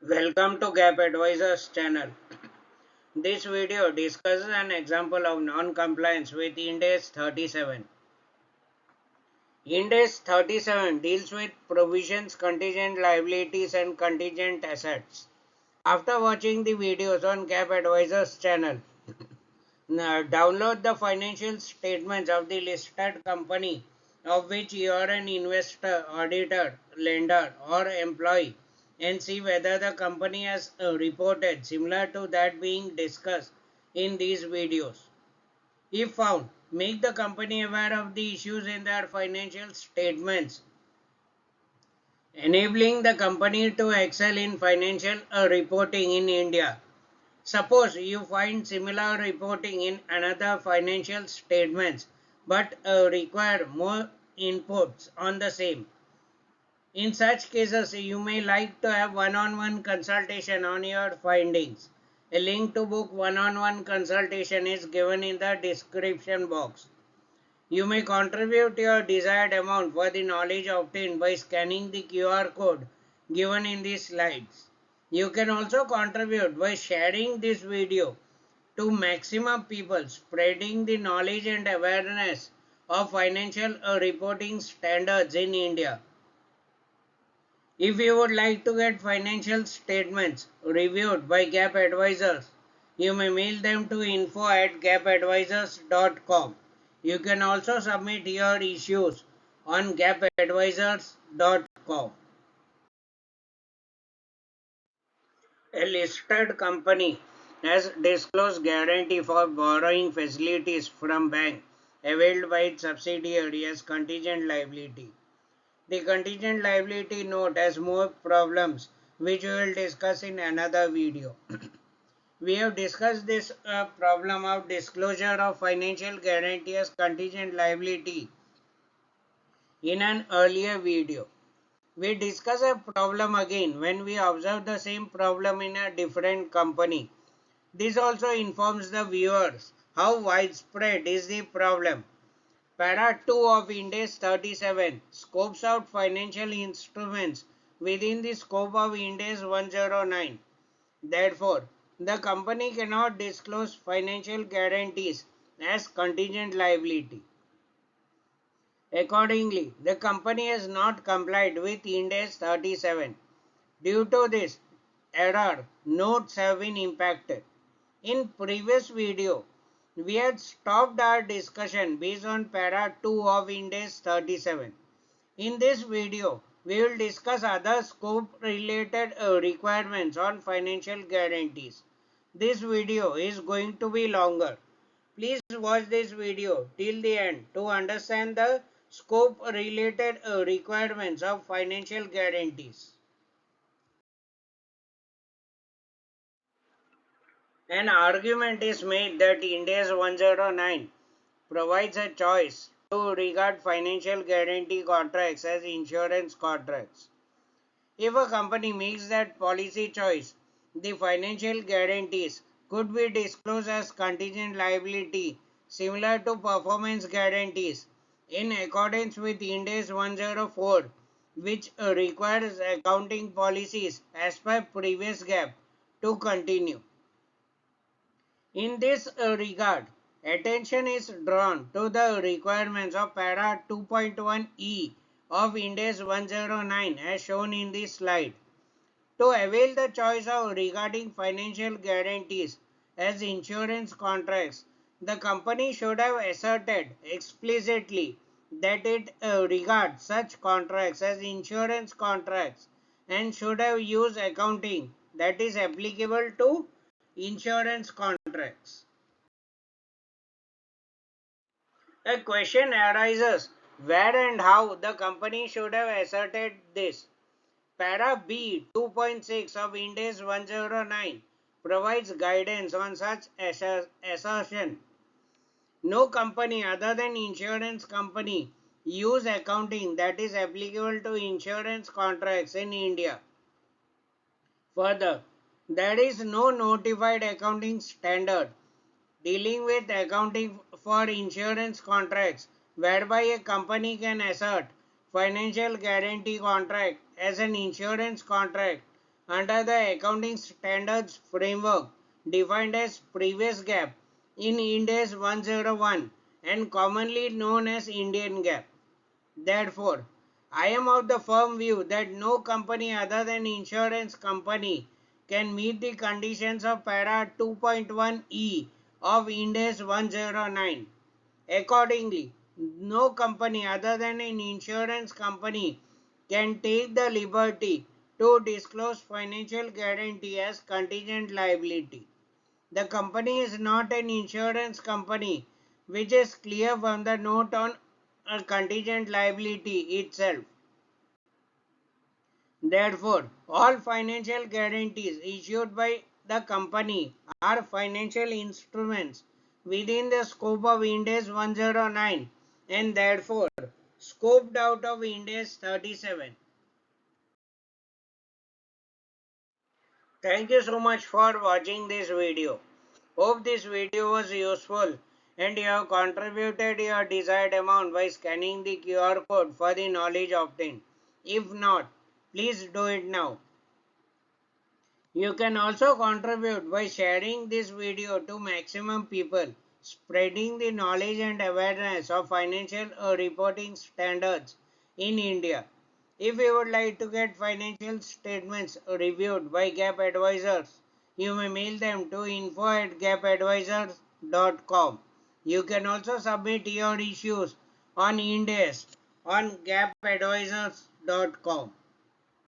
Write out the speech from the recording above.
Welcome to GAAP Advisors channel. This video discusses an example of non-compliance with Ind AS 37. Ind AS 37 deals with provisions, contingent liabilities and contingent assets. After watching the videos on GAAP Advisors channel, download the financial statements of the listed company of which you are an investor, auditor, lender or employee and see whether the company has reported similar to that being discussed in these videos. If found, make the company aware of the issues in their financial statements, enabling the company to excel in financial reporting in India. Suppose you find similar reporting in another financial statements but require more inputs on the same. In such cases, you may like to have one-on-one consultation on your findings. A link to book one-on-one consultation is given in the description box. You may contribute your desired amount for the knowledge obtained by scanning the QR code given in these slides. You can also contribute by sharing this video to maximum people, spreading the knowledge and awareness of financial reporting standards in India. If you would like to get financial statements reviewed by GAAP advisors, you may mail them to info@gapadvisors.com. You can also submit your issues on gapadvisors.com. A listed company has disclosed guarantee for borrowing facilities from bank availed by its subsidiary as contingent liability. The contingent liability note has more problems which we will discuss in another video. We have discussed this problem of disclosure of financial guarantee as contingent liability in an earlier video. We discuss a problem again when we observe the same problem in a different company. This also informs the viewers how widespread is the problem. Para 2 of Ind AS 37 scopes out financial instruments within the scope of Ind AS 109. Therefore, the company cannot disclose financial guarantees as contingent liability. Accordingly, the company has not complied with Ind AS 37. Due to this error, notes have been impacted. In previous video, we had stopped our discussion based on para 2 of Ind AS 37. In this video, we will discuss other scope related requirements on financial guarantees. This video is going to be longer. Please watch this video till the end to understand the scope related requirements of financial guarantees. An argument is made that Ind AS 109 provides a choice to regard financial guarantee contracts as insurance contracts. If a company makes that policy choice, the financial guarantees could be disclosed as contingent liability similar to performance guarantees in accordance with Ind AS 104, which requires accounting policies as per previous GAAP to continue. In this regard, attention is drawn to the requirements of para 2.1e of Ind AS 109 as shown in this slide. To avail the choice of regarding financial guarantees as insurance contracts, the company should have asserted explicitly that it regards such contracts as insurance contracts and should have used accounting that is applicable to insurance contracts. A question arises where and how the company should have asserted this. Para B 2.6 of Ind AS 109 provides guidance on such assertion. No company other than insurance company use accounting that is applicable to insurance contracts in India. Further, there is no notified accounting standard dealing with accounting for insurance contracts whereby a company can assert financial guarantee contract as an insurance contract under the accounting standards framework defined as previous GAAP in Ind AS 101 and commonly known as Indian GAAP. Therefore, I am of the firm view that no company other than insurance company can meet the conditions of para 2.1e of Ind AS 109. Accordingly, no company other than an insurance company can take the liberty to disclose financial guarantee as contingent liability. The company is not an insurance company, which is clear from the note on a contingent liability itself. Therefore, all financial guarantees issued by the company are financial instruments within the scope of Ind AS 109 and therefore scoped out of Ind AS 37. Thank you so much for watching this video. Hope this video was useful and you have contributed your desired amount by scanning the QR code for the knowledge obtained. If not, please do it now. You can also contribute by sharing this video to maximum people, spreading the knowledge and awareness of financial reporting standards in India. If you would like to get financial statements reviewed by GAAP advisors, you may mail them to info@gapadvisors.com. You can also submit your issues on Ind AS on gapadvisors.com.